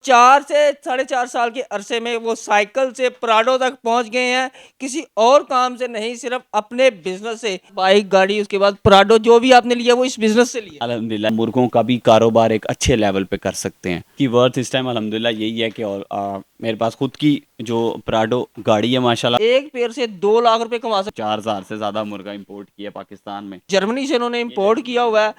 4 से साढ़े 4 साल के अरसे में वो साइकिल से प्राडो तक पहुँच गए हैं, किसी और काम से नहीं, सिर्फ़ अपने बिज़नेस से। बाइक, गाड़ी, उसके बाद प्राडो जो भी आपने लिया वो इस बिज़नेस से लिया। अल्हम्दुलिल्लाह मुर्गों का भी कारोबार एक अच्छे लेवल पे कर सकते हैं कि वर्थ इस टाइम अल्हम्दुलिल्लाह यही है कि और मेरे पास खुद की जो प्राडो गाड़ी है माशाल्लाह। एक पेड़ से 2 लाख रुपए कमा सकते। 4000 से ज़्यादा मुर्गा इंपोर्ट किया पाकिस्तान में। जर्मनी से इन्होंने इम्पोर्ट किया हुआ है।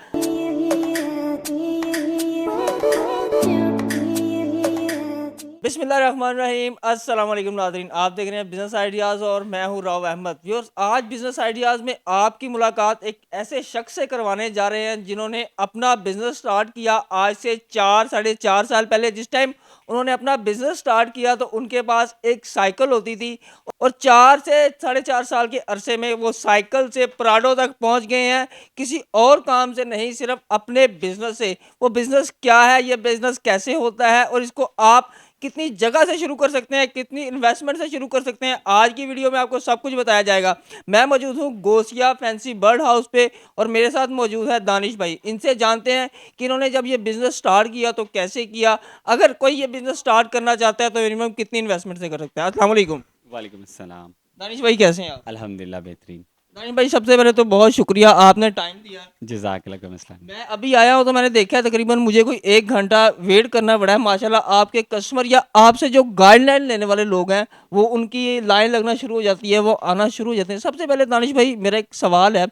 बिस्मिल्लाहिर्रहमानिर्रहीम, अस्सलाम वालेकुम नाज़रीन, आप देख रहे हैं बिज़नेस आइडियाज़ और मैं हूं राव अहमद। व्यूअर्स, आज बिज़नेस आइडियाज़ में आपकी मुलाकात एक ऐसे शख्स से करवाने जा रहे हैं जिन्होंने अपना बिज़नेस स्टार्ट किया आज से 4 साढ़े 4 साल पहले। जिस टाइम उन्होंने अपना बिज़नेस स्टार्ट किया तो उनके पास एक साइकिल होती थी और 4 से साढ़े 4 साल के अरसे में वो साइकिल से प्राडो तक पहुंच गए हैं, किसी और काम से नहीं, सिर्फ अपने बिज़नेस से। वो बिज़नेस क्या है, ये बिज़नेस कैसे होता है और इसको आप कितनी जगह से शुरू कर सकते हैं, कितनी इन्वेस्टमेंट से शुरू कर सकते हैं, आज की वीडियो में आपको सब कुछ बताया जाएगा। मैं मौजूद हूँ गोसिया फैंसी बर्ड हाउस पे और मेरे साथ मौजूद है दानिश भाई। इनसे जानते हैं कि इन्होंने जब ये बिज़नेस स्टार्ट किया तो कैसे किया, अगर कोई ये बिज़नेस स्टार्ट करना चाहता है तो मिनिमम कितनी इन्वेस्टमेंट से कर सकता है। अस्सलाम वालेकुम। वालेकुम अस्सलाम। दानिश भाई कैसे हैं आप? अल्हम्दुलिल्लाह बेहतरीन। दानिश भाई सबसे पहले तो बहुत शुक्रिया, आपने टाइम दिया। जज़ाकल्लाह मसला। मैं अभी आया हूँ तो मैंने देखा है तकरीबन मुझे कोई 1 घंटा वेट करना पड़ा है। माशाल्लाह आपके कस्टमर या आपसे जो गाइडलाइन लेने वाले लोग हैं, वो उनकी लाइन लगना शुरू हो जाती है, वो आना शुरू हो जाते हैं। सबसे पहले दानिश भाई मेरा एक सवाल है,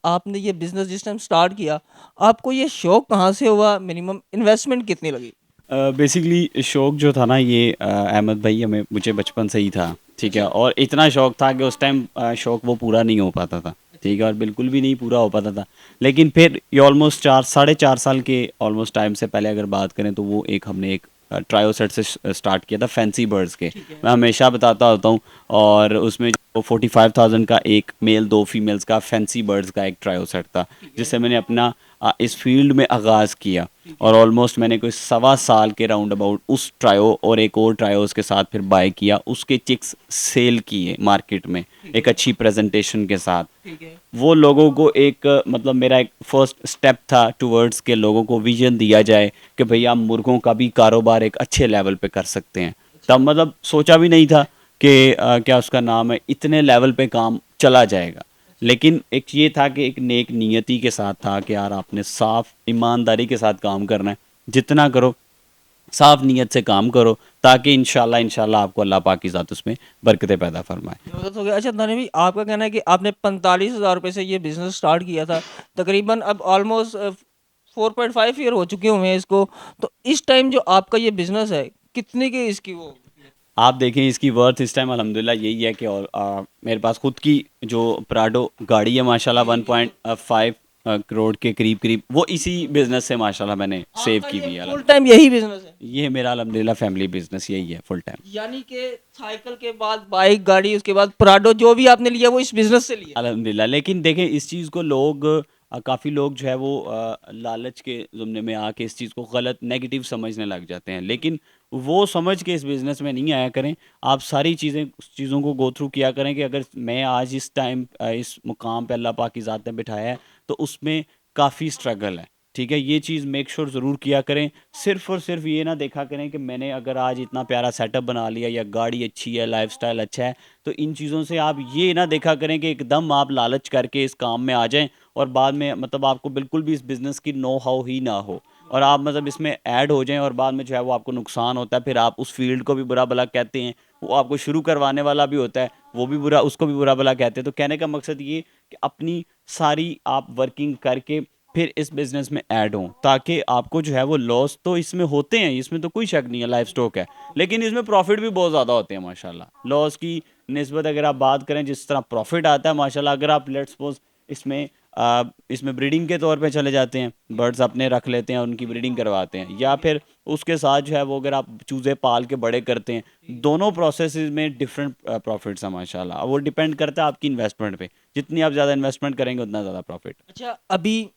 आपने ये बिज़नेस जिस टाइम स्टार्ट किया, आपको ये शौक कहाँ से हुआ? मिनिमम इन्वेस्टमेंट कितनी लगी? बेसिकली शौक़ जो था ना ये अहमद भाई हमें मुझे बचपन से ही था, ठीक है? और इतना शौक़ था कि उस टाइम शौक़ वो पूरा नहीं हो पाता था, ठीक है? और बिल्कुल भी नहीं पूरा हो पाता था। लेकिन फिर ये ऑलमोस्ट 4 साढ़े 4 साल के ऑलमोस्ट टाइम से पहले अगर बात करें तो वो एक हमने एक ट्रायो सेट से स्टार्ट किया था फैंसी बर्ड्स के। मैं हमेशा बताता होता हूँ और उसमें जो 45,000 का एक मेल 2 फीमेल्स का फैंसी बर्ड्स का एक ट्रायो सेट था, जिससे मैंने अपना इस फील्ड में आगाज़ किया। और ऑलमोस्ट मैंने कोई 1.25 साल के राउंड अबाउट उस ट्रायो और एक और ट्रायो उसके साथ फिर बाय किया, उसके चिक्स सेल किए मार्केट में एक अच्छी प्रेजेंटेशन के साथ। वो लोगों को एक मतलब मेरा एक फर्स्ट स्टेप था टुवर्ड्स के लोगों को विजन दिया जाए कि भैया मुर्गों का भी कारोबार एक अच्छे लेवल पे कर सकते हैं। तब मतलब सोचा भी नहीं था कि क्या उसका नाम है इतने लेवल पे काम चला जाएगा। लेकिन एक ये था कि एक नेक नियति के साथ था कि यार आपने साफ ईमानदारी के साथ काम करना है, जितना करो साफ नीयत से काम करो ताकि इंशाल्लाह इंशाल्लाह आपको अल्लाह पाक की ज़ात उसमें बरकतें पैदा फरमाए। ज़बरदस्त हो गया। अच्छा दानिश भाई, आपका कहना है कि आपने 45,000 रुपये से ये बिज़नेस स्टार्ट किया था, तकरीबन अब ऑलमोस्ट 4.5 ईयर हो चुके हुए हैं इसको। तो इस टाइम जो आपका ये बिज़नेस है, कितने की इसकी वो? आप देखें इसकी वर्थ इस टाइम अल्हम्दुलिल्लाह यही है कि और मेरे पास खुद की जो प्राडो गाड़ी है माशाल्लाह 1.5 करोड़ के करीब करीब वो इसी बिज़नेस से माशाल्लाह मैंने सेव की हुई है। फुल टाइम यही बिज़नेस है? ये मेरा अल्हम्दुलिल्लाह फैमिली बिज़नेस यही है फुल टाइम। यानी कि साइकिल के बाद बाइक, गाड़ी, उसके बाद प्राडो जो भी आपने लिया वो इस बिज़नेस से लिया? अल्हम्दुलिल्लाह लेकिन देखें इस चीज़ को लोग काफ़ी लोग जो है वो लालच के ज़ुमने में आके इस चीज़ को गलत नेगेटिव समझने लग जाते हैं, लेकिन वो समझ के इस बिज़नेस में नहीं आया करें। आप सारी चीज़ों को गो थ्रू किया करें कि अगर मैं आज इस टाइम इस मुकाम पे अल्लाह पाक की ज़ात ने बिठाया है तो उसमें काफ़ी स्ट्रगल है, ठीक है? ये चीज़ मेक श्योर ज़रूर किया करें। सिर्फ़ और सिर्फ़ ये ना देखा करें कि मैंने अगर आज इतना प्यारा सेटअप बना लिया या गाड़ी अच्छी है, लाइफ़स्टाइल अच्छा है, तो इन चीज़ों से आप ये ना देखा करें कि एकदम आप लालच करके इस काम में आ जाएँ और बाद में मतलब आपको बिल्कुल भी इस बिज़नेस की नो हाउ ही ना हो और आप मतलब इसमें ऐड हो जाएँ और बाद में जो है वो आपको नुकसान होता है। फिर आप उस फ़ील्ड को भी बुरा-भला कहते हैं, वो आपको शुरू करवाने वाला भी होता है, वो भी बुरा उसको भी बुरा-भला कहते हैं। तो कहने का मकसद ये कि अपनी सारी आप वर्किंग करके फिर इस बिज़नेस में ऐड हों, ताकि आपको जो है वो लॉस तो इसमें होते हैं, इसमें तो कोई शक नहीं है, लाइव स्टॉक है। लेकिन इसमें प्रॉफ़िट भी बहुत ज़्यादा होते हैं माशाल्लाह। लॉस की निस्बत अगर आप बात करें जिस तरह प्रॉफ़िट आता है माशाल्लाह, अगर आप लेट्स सपोज़ इसमें इसमें ब्रीडिंग के तौर पे चले जाते हैं, बर्ड्स अपने रख लेते हैं, उनकी ब्रीडिंग करवाते हैं या फिर उसके साथ जो है वो अगर आप चूज़े पाल के बड़े करते हैं, दोनों प्रोसेसेस में डिफरेंट प्रॉफ़िट्स हैं माशाल्लाह। वो डिपेंड करता है आपकी इन्वेस्टमेंट पे, जितनी आप ज़्यादा इन्वेस्टमेंट करेंगे उतना ज़्यादा प्रॉफ़िट। अच्छा, अभी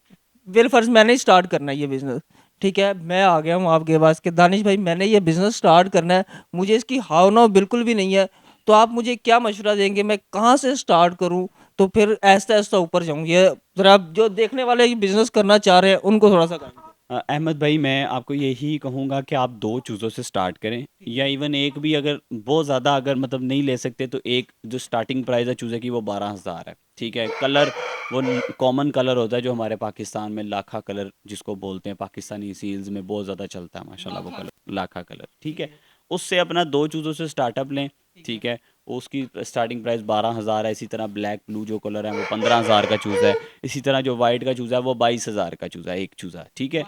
वेल फर्स्ट मैंने ही स्टार्ट करना है ये बिज़नेस, ठीक है? मैं आ गया हूँ आपके पास कि दानिश भाई मैंने ये बिज़नेस स्टार्ट करना है, मुझे इसकी हाव नाव बिल्कुल भी नहीं है, तो आप मुझे क्या मशवरा देंगे, मैं कहाँ से स्टार्ट करूँ? तो फिर आहिस्ता-आहिस्ता ऊपर जाऊँ। ये ज़रा जो देखने वाले ये बिज़नेस करना चाह रहे हैं, उनको थोड़ा-सा गाइड करें। अहमद भाई मैं आपको यही कहूँगा कि आप 2 चूज़ों से स्टार्ट करें या इवन एक भी अगर बहुत ज़्यादा अगर मतलब नहीं ले सकते तो एक जो स्टार्टिंग प्राइस है चूज़े की वो 12,000 है, ठीक है? कलर वो कॉमन कलर होता है जो हमारे पाकिस्तान में लाखा कलर जिसको बोलते हैं, पाकिस्तानी सील्स में बहुत ज़्यादा चलता है माशाल्लाह वो कलर, लाखा कलर, ठीक है? उससे अपना 2 चूज़ों से स्टार्टअप लें, ठीक है? उसकी स्टार्टिंग प्राइस 12,000 है। इसी तरह ब्लैक ब्लू जो कलर है वो 15,000 का चूज़ा है। इसी तरह जो वाइट का चूज़ा है वो 22,000 का चूज़ा है, एक चूज़ा, ठीक है?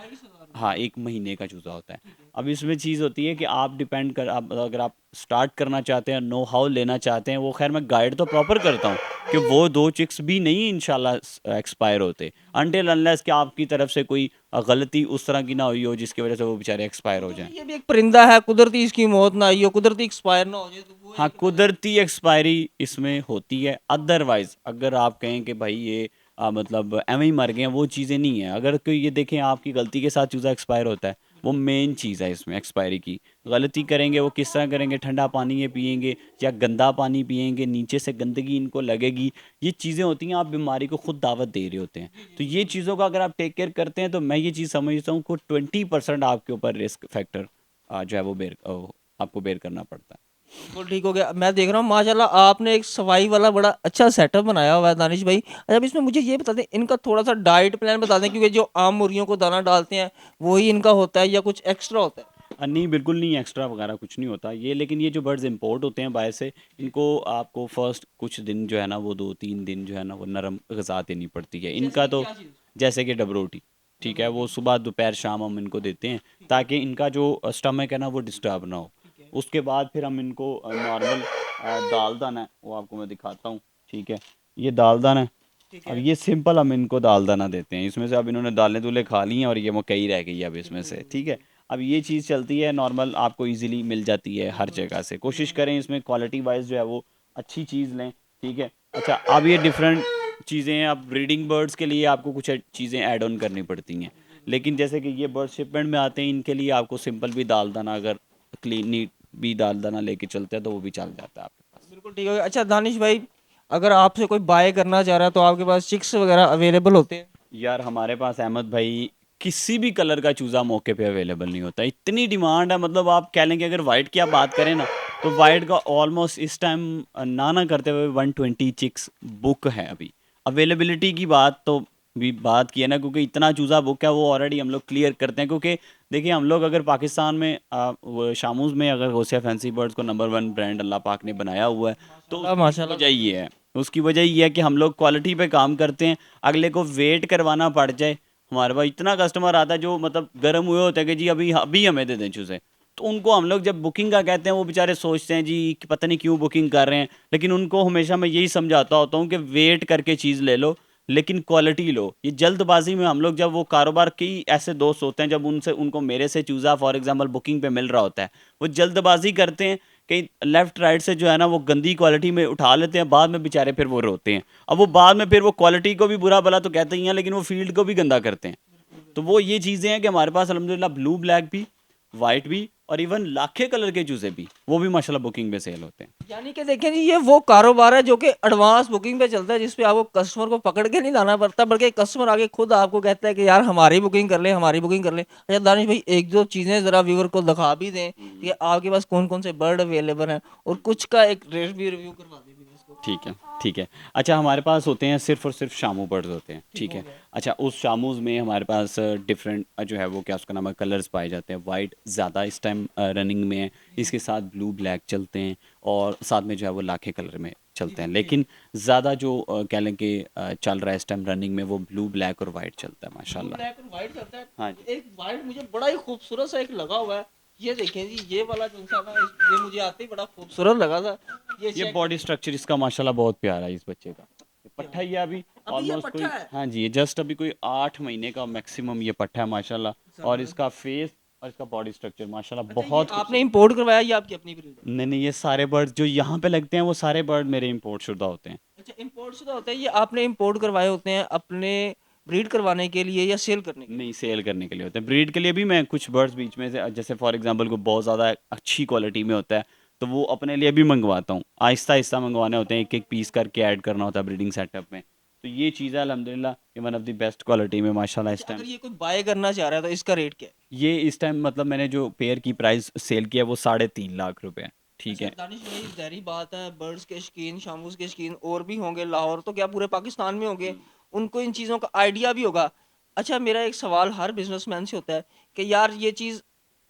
हाँ, 1 महीने का चूज़ा होता है। अब इसमें चीज़ होती है कि आप डिपेंड कर आप अगर आप स्टार्ट करना चाहते हैं, नो हाउ लेना चाहते हैं, वो ख़ैर मैं गाइड तो प्रॉपर करता हूँ कि वो 2 चिक्स भी नहीं इंशाल्लाह एक्सपायर होते अनटिल अनलेस कि आपकी तरफ से कोई गलती उस तरह की ना हुई हो जिसकी वज़ह से वो बेचारे एक्सपायर हो जाएँ। ये भी एक परिंदा है, कुदरती इसकी मौत ना आई हो, कुदरती एक्सपायर ना हो जाए, तो वो हाँ, एक मतलब कुदरती एक्सपायरी इसमें होती है। अदरवाइज़ अगर आप कहें कि भाई ये मतलब एवें ही मर गए हैं, वो चीज़ें नहीं हैं। अगर कोई ये देखें आपकी गलती के साथ चूज़ा एक्सपायर होता है, वो मेन चीज़ है इसमें एक्सपायरी की। गलती करेंगे वो किस तरह करेंगे, ठंडा पानी ये पिएँगे या गंदा पानी पिएँगे, नीचे से गंदगी इनको लगेगी। ये चीज़ें होती हैं, आप बीमारी को खुद दावत दे रहे होते हैं। तो ये चीज़ों का अगर आप टेक केयर करते हैं, तो मैं ये चीज़ समझता हूँ कि 20% आपके ऊपर रिस्क फैक्टर जो है वो आपको बेयर करना पड़ता है। बिल्कुल ठीक हो गया। मैं देख रहा हूँ माशाल्लाह आपने एक सफाई वाला बड़ा अच्छा सेटअप बनाया हुआ है दानिश भाई। अच्छा, अब इसमें मुझे ये बता दें, इनका थोड़ा-सा डाइट प्लान बता दें, क्योंकि जो आम मुर्गियों को दाना डालते हैं, वही इनका होता है या कुछ एक्स्ट्रा होता है? नहीं, बिल्कुल नहीं, एक्स्ट्रा वगैरह कुछ नहीं होता ये, लेकिन ये जो बर्ड्स इंपोर्ट होते हैं बाहर से, इनको आपको फर्स्ट कुछ दिन जो है ना वो 2-3 दिन जो है ना वो नरम ग़िज़ा देनी पड़ती है। जैसे इनका कि तो क्या चीज़? जैसे कि डबरोटी, ठीक है? वो सुबह, दोपहर, शाम हम इनको देते हैं ताकि इनका जो स्टमक है ना वो डिस्टर्ब ना हो। ठीक है, उसके बाद फिर हम इनको नॉर्मल दाल दाना है वो आपको मैं दिखाता हूँ, ठीक है? ये दाल दाना है। ठीक अब है। ये सिंपल हम इनको दाल दाना देते हैं, इसमें से अब इन्होंने दालें-दूलें खा ली हैं और ये मकई रह गई है अब इसमें से, ठीक है? अब ये चीज़ चलती है नॉर्मल, आपको ईज़िली मिल जाती है हर जगह से। कोशिश करें इसमें क्वालिटी वाइज़ जो है वो अच्छी चीज़ लें, ठीक है? अच्छा, अब ये डिफरेंट चीज़ें हैं, अब ब्रीडिंग बर्ड्स के लिए आपको कुछ चीज़ें ऐड ऑन करनी पड़ती हैं। लेकिन जैसे कि ये बर्ड शिपमेंट में आते हैं, इनके लिए आपको सिंपल भी दाल दाना, अगर क्लीन नीट भी दाल दाना लेके चलते हैं तो वो भी चल जाता है आपके पास। बिल्कुल ठीक हो गया। अच्छा दानिश भाई, अगर आपसे कोई बाय करना चाह रहा है, तो आपके पास चिक्स वगैरह अवेलेबल होते हैं? यार हमारे पास अहमद भाई किसी भी कलर का चूज़ा मौके पे अवेलेबल नहीं होता, इतनी डिमांड है। मतलब आप कह लें कि अगर वाइट की आप बात करें ना, तो वाइट का ऑलमोस्ट इस टाइम ना करते हुए 120 चिक्स बुक है अभी। अवेलेबिलिटी की बात तो भी बात की है ना, क्योंकि इतना चूज़ा बुक है वो ऑलरेडी हम लोग क्लियर करते हैं, क्योंकि देखिए हम लोग अगर पाकिस्तान में वो शामूज़ में अगर होसिया फैंसी बर्ड्स को नंबर 1 ब्रांड अल्लाह पाक ने बनाया हुआ है, तो माशाल्लाह उसकी माशाल्लाह, वजह बिल्कुल ये ठीक। है। उसकी वजह ये है कि हम लोग क्वालिटी पे काम करते हैं, अगले को वेट करवाना पड़ जाए। हमारे पास इतना कस्टमर आता है जो मतलब गर्म हुए होते हैं कि जी अभी अभी हमें दे दें चूज़े। तो उनको हम लोग जब बुकिंग का कहते हैं, वो बेचारे सोचते हैं जी कि पता नहीं क्यों बुकिंग कर रहे हैं। लेकिन उनको हमेशा मैं यही समझाता होता हूँ कि वेट करके चीज़ ले लो, लेकिन क्वालिटी लो। ये जल्दबाजी में हम लोग, जब वो कारोबार, कई ऐसे दोस्त होते हैं जब उनसे उनको मेरे से चूज़ा फॉर एग्जांपल बुकिंग पे मिल रहा होता है, वो जल्दबाजी करते हैं, कहीं लेफ्ट राइट से जो है ना वो गंदी क्वालिटी में उठा लेते हैं, बाद में बेचारे फिर वो रोते हैं। अब वो बाद में फिर वो क्वालिटी को भी बुरा भला तो कहते ही हैं, लेकिन वो फील्ड को भी गंदा करते हैं। तो वो ये चीज़ें हैं कि हमारे पास अल्हम्दुलिल्लाह ब्लू ब्लैक भी, वाइट भी और इवन लाखे कलर के जूसे भी, वो भी माशाल्लाह बुकिंग में सेल होते हैं। यानी कि देखें जी, ये वो कारोबार है जो कि एडवांस बुकिंग पे चलता है, जिस पे आपको कस्टमर को पकड़ के नहीं लाना पड़ता, बल्कि कस्टमर आके खुद आपको कहता है कि यार हमारी बुकिंग कर ले, हमारी बुकिंग कर ले। अच्छा दानिश भाई, एक दो चीज़ें ज़रा व्यूअर को दिखा भी दें कि आपके पास कौन कौन से बर्ड अवेलेबल हैं, और कुछ का एक रेट भी रिव्यू करवा दें व्यूअर्स को। ठीक है, ठीक है। अच्छा, हमारे पास होते हैं सिर्फ़ और सिर्फ़ शामू बर्ड्स होते हैं, ठीक ठीक हो है। गया। अच्छा, उस शामूज़ में हमारे पास डिफरेंट जो है वो क्या उसका नाम है, कलर्स पाए जाते हैं। वाइट ज़्यादा इस टाइम रनिंग में है, इसके साथ ब्लू ब्लैक चलते हैं और साथ में जो है वो लाखे कलर में जी चलते हैं। जी जी। लेकिन ज़्यादा जो कह लें कि चल रहा है इस टाइम रनिंग में, वो ब्लू ब्लैक और वाइट चलता है ब्लू माशाल्लाह। ब्लैक और व्हाइट चलता है। हाँ जी। एक व्हाइट मुझे बड़ा ही खूबसूरत सा एक लगा हुआ है। ये देखें जी, ये वाला जो सा ना, ये मुझे आते ही बड़ा खूबसूरत लगा था। ये ये चेक बॉडी स्ट्रक्चर इसका माशाल्लाह बहुत प्यारा है इस बच्चे का। ये पट्ठा ही है अभी, अभी ये ऑलमोस्ट पट्ठा कोई, है। हाँ जी, ये जस्ट अभी कोई 8 महीने का मैक्सिमम ये पट्ठा है माशाल्लाह। और जबरदस्त। इसका फेस और इसका बॉडी स्ट्रक्चर माशाल्लाह अच्छा, ये बहुत आपने खूबसूरत। इंपोर्ट करवाया, ये आपकी अपनी ब्रीड है? नहीं नहीं, ये सारे बर्ड जो यहाँ पे लगते हैं वो सारे बर्ड मेरे इंपोर्ट शुदा होते हैं। अच्छा, इंपोर्ट शुदा होता है ये, आपने इंपोर्ट करवाए होते हैं अपने ब्रीड करवाने के लिए या सेल करने के लिए? नहीं, सेल करने के लिए होते हैं। ब्रीड के लिए भी मैं कुछ बर्ड्स बीच में से, जैसे फॉर एग्जांपल को बहुत ज़्यादा अच्छी क्वालिटी में होता है, तो वो अपने लिए भी मंगवाता हूँ। आहिस्ता आहिस्ता मंगवाने होते हैं, एक एक पीस करके ऐड करना होता है ब्रीडिंग सेटअप में। तो ये चीज़ है अल्हम्दुलिल्लाह कि one of the best quality में माशाल्लाह इस अच्छा, टाइम। अगर ये कोई बाय करना चाह रहा है तो इसका रेट क्या है? ये इस टाइम मतलब मैंने जो पेयर की प्राइस सेल किया है वो 3.5 लाख रुपए है, ठीक अच्छा है। दानिश भाई, ज़ाहिर बात है बर्ड्स के शौकीन, शामूज़ के शौकीन और भी होंगे, लाहौर तो क्या पूरे पाकिस्तान में होंगे, उनको इन चीज़ों का आइडिया भी होगा। अच्छा, मेरा एक सवाल हर बिजनेसमैन से होता है कि यार ये चीज़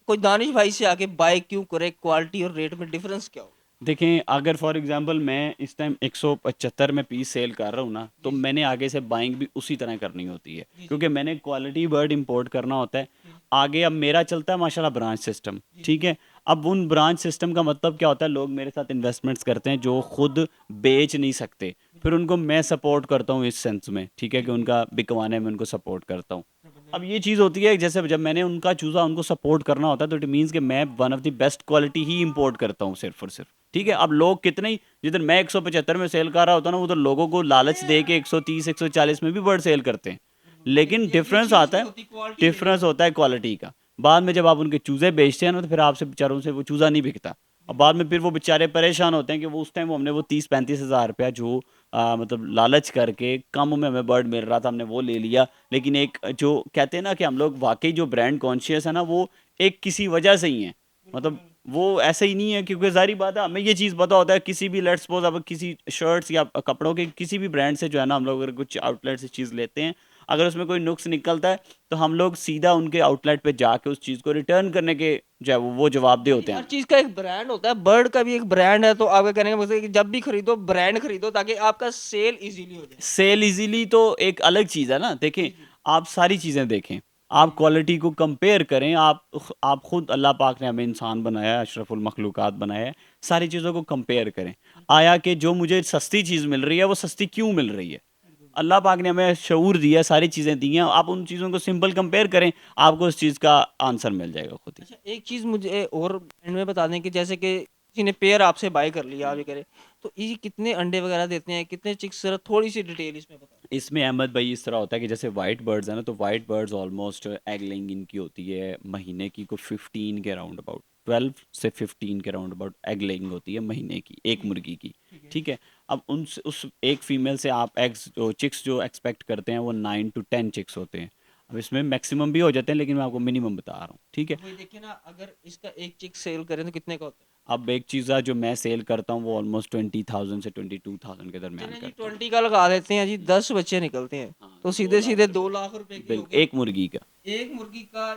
कोई दानिश भाई से आके बाय क्यों करे, क्वालिटी और रेट में डिफरेंस क्या हो? देखें, अगर फॉर एग्जांपल मैं इस टाइम 175 में पीस सेल कर रहा हूँ ना, तो जी जी मैंने आगे से बाइंग भी उसी तरह करनी होती है, जी जी क्योंकि मैंने क्वालिटी बर्ड इंपोर्ट करना होता है। जी आगे अब मेरा चलता है माशाल्लाह ब्रांच सिस्टम, जी ठीक है। अब उन ब्रांच सिस्टम का मतलब क्या होता है, लोग मेरे साथ इन्वेस्टमेंट्स करते हैं जो खुद बेच नहीं सकते, फिर उनको मैं सपोर्ट करता हूँ इस सेंस में, ठीक है, जी कि जी उनका बिकवाने में उनको सपोर्ट करता हूँ। अब जबरदस्त। ये चीज़ होती है, जैसे जब मैंने उनका चूज़ा उनको सपोर्ट करना होता है, तो इट मीन्स कि मैं one of the best quality he import करता हूँ सिर्फ और सिर्फ, ठीक है। अब लोग कितने ही, जिधर मैं 175 में सेल कर रहा होता हूँ ना, उधर लोगों को लालच दे के 130 140 में भी बर्ड सेल करते हैं, बिल्कुल, लेकिन लेकिन ये डिफरेंस चीज़ आता नहीं है। होती, क्वालिटी नहीं डिफरेंस होती। होता है क्वालिटी का। बाद में जब आप उनके चूज़े बेचते हैं ना, तो फिर आपसे बेचारों से वो चूज़ा नहीं बिकता, और बाद में फिर वो बेचारे परेशान होते हैं कि वो उस टाइम हमने वो 30-35 हज़ार रुपया जो मतलब लालच करके कम में हमें बर्ड मिल रहा था, हमने वो ले लिया। लेकिन एक जो कहते हैं ना कि हम लोग वाकई जो ब्रांड कॉन्शियस है ना, वो एक किसी वजह से ही है, बिल्कुल मतलब बिल्कुल। वो ऐसे ही नहीं है, क्योंकि जाहिर बात है हमें ये चीज़ पता होता है, किसी भी लेट्स सपोज अब किसी शर्ट्स या कपड़ों के किसी भी ब्रांड से जो है ना, हम लोग अगर कुछ आउटलेट से चीज़ लेते हैं, अगर उसमें कोई नुक्स निकलता है, तो हम लोग सीधा उनके आउटलेट पे जाके उस चीज़ को रिटर्न करने के जो है वो जवाबदेह हाँ जी, होते हर हैं। चीज़ का एक ब्रांड होता है, बर्ड का भी एक ब्रांड है, तो आपका कहने का मतलब है कि जब भी खरीदो ब्रांड खरीदो ताकि आपका सेल इजीली हो जाए। सेल इजीली तो एक अलग चीज़ है ना, देखें, जी जी आप सारी चीज़ें देखें, जी आप क्वालिटी को कंपेयर करें, आप खुद, अल्लाह पाक ने हमें इंसान बनाया है, अशरफुल मखलूक़ात बनाया है, सारी चीज़ों को कंपेयर करें। आया कि जो मुझे सस्ती चीज़ मिल रही है वो सस्ती क्यों मिल रही है, बिल्कुल। अल्लाह पाक ने हमें शऊर दिया, सारी चीज़ें दी हैं, आप उन चीज़ों को सिंपल कंपेयर करें, आपको उस चीज़ का आंसर मिल जाएगा खुद ही। अच्छा, एक चीज़ मुझे और एंड में बता दें कि जैसे कि किसी ने पेयर आपसे बाय कर लिया, आप ये कह रहे, तो ये कितने अंडे वगैरह देते हैं, कितने चिक्स, जरा थोड़ी सी डिटेल इसमें बता दें। इसमें अहमद भाई इस तरह होता है कि जैसे वाइट बर्ड्स है ना, तो white birds almost egg laying इनकी होती है महीने की को 15 के राउंड अबाउट, 12 से 15 के राउंड अबाउट एग लेइंग होती है महीने की, एक ठीक है मुर्गी की, ठीक है। ठीक है। अब उस एक फीमेल से आप एग्स जो चिक्स जो एक्सपेक्ट करते हैं वो 9 to 10 चिक्स होते हैं। अब इसमें मैक्सिमम भी हो जाते हैं, लेकिन मैं आपको मिनिमम बता रहा हूँ, ठीक है। तो वही देखिए ना, अगर इसका एक चिक सेल करें तो कितने का होता है? अब एक चीज़ है जो मैं सेल करता हूँ वो ऑलमोस्ट 20,000 से 22,000 के दरमियान चलें जी, करता हूँ। 20 का लगा देते हैं जी, 10 बच्चे निकलते हैं हाँ, तो दो सीधे लाख सीधे रुपए 2 लाख रुपए की बिल्कुल होगी। एक मुर्गी का। एक मुर्गी का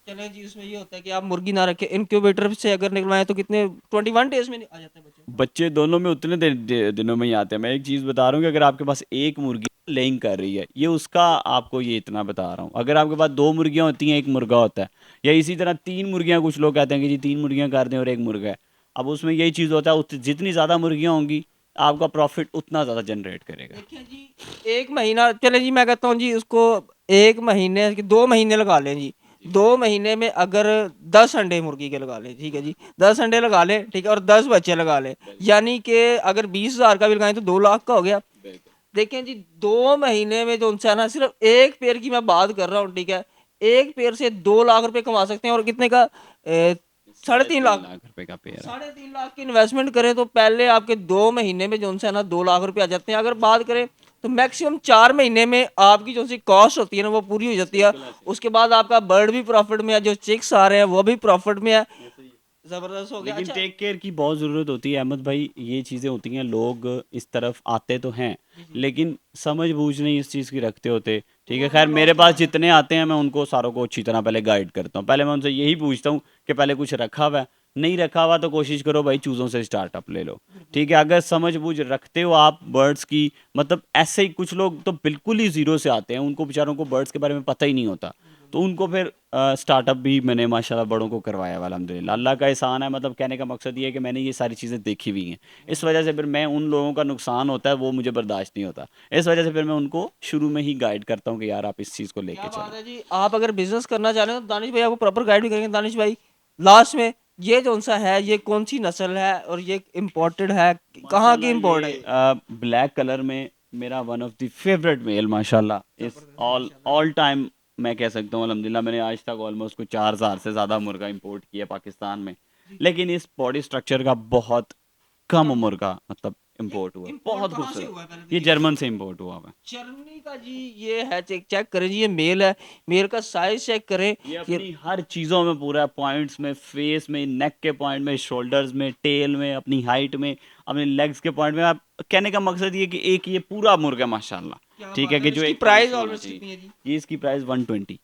चलें जी, उसमें ये होता है कि आप मुर्गी ना रखें, इनक्यूबेटर से अगर निकलवाएं तो कितने 21 डेज में आ जाते हैं बच्चे? बच्चे दोनों में उतने दिनों में ही आते हैं। मैं एक चीज़ बता रहा हूँ कि अगर आपके पास एक मुर्गी लेइंग कर रही है, ये उसका आपको ये इतना बता रहा हूँ। अगर आपके पास दो मुर्गियाँ होती हैं, एक मुर्गा होता है, या इसी तरह तीन मुर्गियाँ, कुछ लोग कहते हैं कि जी तीन मुर्गियाँ कर दें और एक मुर्गा है। अब उसमें यही चीज़ होता है, जितनी ज़्यादा मुर्गियाँ होंगी आपका प्रॉफिट उतना ज़्यादा जनरेट करेगा। देखिए जी, एक महीना चले जी, मैं कहता हूँ जी उसको एक महीने की 2 महीने लगा लें जी। जी 2 महीने में अगर 10 अंडे मुर्गी के लगा लें, ठीक है जी, 10 अंडे लगा लें, ठीक है, और 10 बच्चे लगा लें, बिल्कुल यानी कि अगर 20,000 का भी लगाएं तो 2 लाख का हो गया। बिल्कुल। देखें जी, 2 महीने में जो उनसे है ना, सिर्फ एक पेड़ की मैं बात कर रहा हूँ, ठीक है, एक पेड़ से 2 लाख रुपए कमा सकते हैं, और कितने का, साढ़े साढ़े तीन तीन लाख लाख रुपए का पेयर है। 3.5 लाख की इन्वेस्टमेंट करें तो पहले आपके 2 महीने में जो है ना 2 लाख रुपए आ जाते हैं। अगर बात करें तो मैक्सिमम 4 महीने में आपकी जो सी कॉस्ट होती है ना वो पूरी हो जाती है। सिंपल ऐसे ही। उसके बाद आपका बर्ड भी प्रॉफिट में है, जो चिक्स आ रहे हैं वो भी प्रॉफिट में है। ऐसे ही। जबरदस्त हो गया। लेकिन अच्छा। टेक केयर की बहुत ज़रूरत होती है अहमद भाई, ये चीज़ें होती हैं, लोग इस तरफ आते तो हैं, जी जी। लेकिन समझ बूझ नहीं इस चीज़ की रखते होते, ठीक वो है। अपना खैर लॉस मेरे पास कमा जाते जितने आते हैं मैं उनको सारों को अच्छी तरह पहले गाइड करता हूँ, पहले मैं उनसे यही पूछता हूँ कि पहले कुछ रखा हुआ है, नहीं रखा हुआ तो कोशिश करो भाई चूज़ों से स्टार्टअप ले लो, हैं। बिल्कुल ठीक है। अगर समझ बूझ रखते हो आप बर्ड्स की, मतलब ऐसे ही कुछ लोग तो बिल्कुल ही ज़ीरो से आते हैं, उनको बेचारों को बर्ड्स के बारे में पता ही नहीं होता, बिल्कुल तो बिल्कुल। उनको फिर स्टार्टअप भी मैंने माशाल्लाह बड़ों को करवाया हुआ है, अल्हम्दुलिल्लाह। अल्लाह का एहसान है, मतलब कहने का मकसद ये है कि मैंने ये सारी चीज़ें देखी हुई हैं। इस वजह से फिर मैं उन लोगों का नुकसान होता है वो मुझे बर्दाश्त नहीं होता। इस वजह से फिर मैं उनको शुरू में ही गाइड करता हूँ कि यार आप इस चीज़ को क्या लेके बात चलें। है जी, आप अगर बिजनेस करना चाह रहे हो तो दानिश भाई आपको प्रॉपर गाइड भी करेंगे। दानिश भाई, लास्ट में ये जो सा है, ये कौन सी नस्ल है और ये इम्पोर्टेड है, कहाँ की माशाल्लाह ये इम्पोर्ट है ये? ब्लैक कलर में मेरा one of the favourite male माशाल्लाह इस जबरदस्त ऑल माशाल्लाह। ऑल टाइम, मैं कह सकता हूँ अल्हम्दुलिल्लाह। मैंने आज तक ऑलमोस्ट कुछ 4,000 से ज़्यादा मुर्गा इंपोर्ट किया पाकिस्तान में, जी। लेकिन इस बॉडी स्ट्रक्चर का बहुत कम कम। उम्र का मतलब इम्पोर्ट हुआ है, import बहुत कहाँ से खूबसूरत। हुआ है पहले तो ये ये जर्मन बताइए? से इम्पोर्ट हुआ हुआ है। जर्मनी का जी ये है, चेक चेक करें जी, ये मेल है, मेल का साइज चेक करें। ये ये अपनी हर चीज़ों में पूरा है, पॉइंट्स में, फेस में, नेक के पॉइंट में, शोल्डर्स में, टेल में, अपनी हाइट में, अपने लेग्स के पॉइंट में। आप कहने का मकसद ये कि एक ये पूरा मुर्गा माशाल्लाह, क्या ठीक बात है, है, कि और जो इसकी एक प्राइस फिनिश होना ऑलमोस्ट चाहिए। कितनी है जी? ये इसकी प्राइस 120।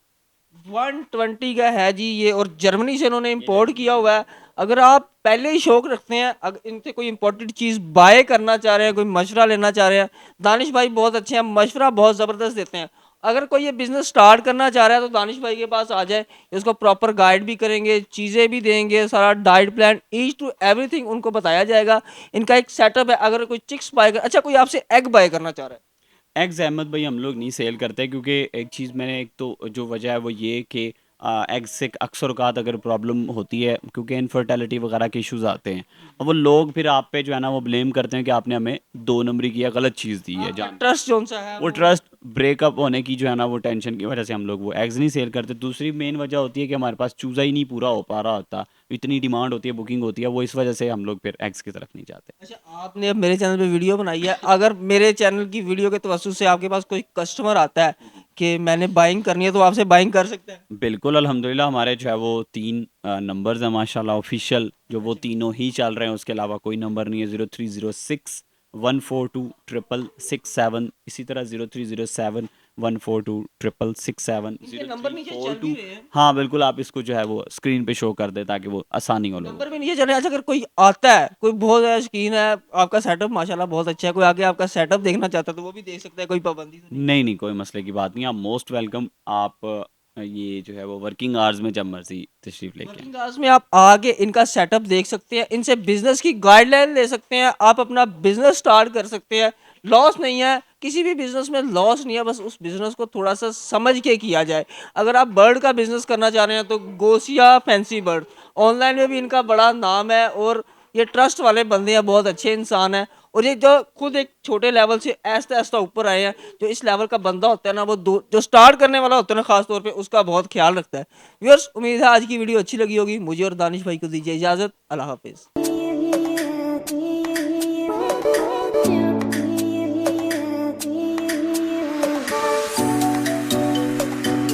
120 का है जी ये, और जर्मनी से इन्होंने ये इंपोर्ट जर्मनी किया से हुआ है। import हुआ अगर आप पहले ही शौक रखते हैं, अगर इनसे कोई इंपॉर्टेंट चीज़ बाय करना चाह रहे हैं, कोई मशवरा लेना चाह रहे हैं, दानिश भाई बहुत अच्छे हैं, मशवरा बहुत ज़बरदस्त देते हैं। अगर कोई ये बिज़नेस स्टार्ट करना चाह रहा है तो दानिश भाई के पास आ जाए, उसको प्रॉपर गाइड भी करेंगे, चीज़ें भी देंगे, सारा diet plan each to everything उनको बताया जाएगा। इनका एक सेटअप है, अगर कोई चिक्स बाय कर, अच्छा कोई आपसे एग बाय करना चाह रहा है, एग्स अहमद भाई हम लोग नहीं सेल करते, क्योंकि एक चीज़ मैंने, एक तो जो वजह है वो ये कि एग्स से अक्सर औकात अगर प्रॉब्लम होती है, क्योंकि इनफर्टिलिटी वगैरह के इश्यूज आते हैं, और वो लोग फिर आप पे जो है ना वो ब्लेम करते हैं कि आपने हमें 2 नंबरी की या गलत चीज़ दी है आपका जानबूझ ट्रस्ट के। जोन सा है वो वो। ट्रस्ट ब्रेकअप होने की जो है ना वो टेंशन की वजह से हम लोग वो एग्स नहीं सेल करते। दूसरी मेन वजह होती है कि हमारे पास चूज़ा ही नहीं पूरा हो पा रहा होता, इतनी डिमांड होती है, बुकिंग होती है, वो इस वजह से हम लोग फिर एग्स की तरफ नहीं जाते। अच्छा, आपने अब मेरे चैनल पे वीडियो बनाई है, अगर मेरे चैनल की वीडियो के तवज्जुह से आपके पास कोई कस्टमर आता है कि मैंने बाइंग करनी है, तो आपसे बाइंग कर सकते हैं? बिल्कुल अल्हम्दुलिल्लाह, हमारे जो है वो 3 नंबर्स हैं माशाल्लाह ऑफिशियल, जो वो अच्छा, तीनों ही चल रहे हैं, उसके अलावा कोई नंबर नहीं है। 0306 142 667, इसी तरह 0307 142 667 इनके नंबर नीचे चल भी 0342। रहे हैं। हाँ बिल्कुल, आप इसको जो है वो स्क्रीन पे शो कर दे ताकि वो आसानी हो लोगों नंबर को। भी नीचे चल रहे हैं। अच्छा, अगर कोई आता है, कोई बहुत ज़्यादा शौकीन है, आपका सेटअप माशाल्लाह बहुत अच्छा है, कोई आके आपका सेटअप देखना चाहता है तो वो भी देख सकता है, कोई पाबंदी तो नहीं? नहीं नहीं, कोई मसले की बात नहीं, आप मोस्ट वेलकम। आप ये जो है वो वर्किंग आवर्स में जब मर्जी तशरीफ़ लेके आएँ। वर्किंग आवर्स में आप आके इनका सेटअप देख सकते हैं, इनसे बिजनेस की गाइडलाइन ले सकते हैं, आप अपना बिजनेस स्टार्ट कर सकते हैं। लॉस नहीं है, किसी भी बिजनेस में लॉस नहीं है, बस उस बिजनेस को थोड़ा सा समझ के किया जाए। अगर आप बर्ड का बिजनेस करना चाह रहे हैं तो गोसिया फैंसी बर्ड, ऑनलाइन में भी इनका बड़ा नाम है, और ये ट्रस्ट वाले बंदे हैं, बहुत अच्छे इंसान हैं। और ये जो खुद एक छोटे लेवल से ऐसा ऐसा ऊपर आए हैं, जो इस लेवल का बंदा होता है ना, वो जो स्टार्ट करने वाला होता है ना, खास तौर पे उसका बहुत ख्याल रखता है। व्यूअर्स, उम्मीद है आज की वीडियो अच्छी लगी होगी। मुझे और दानिश भाई को दीजिए इजाज़त। अल्लाह हाफिज़।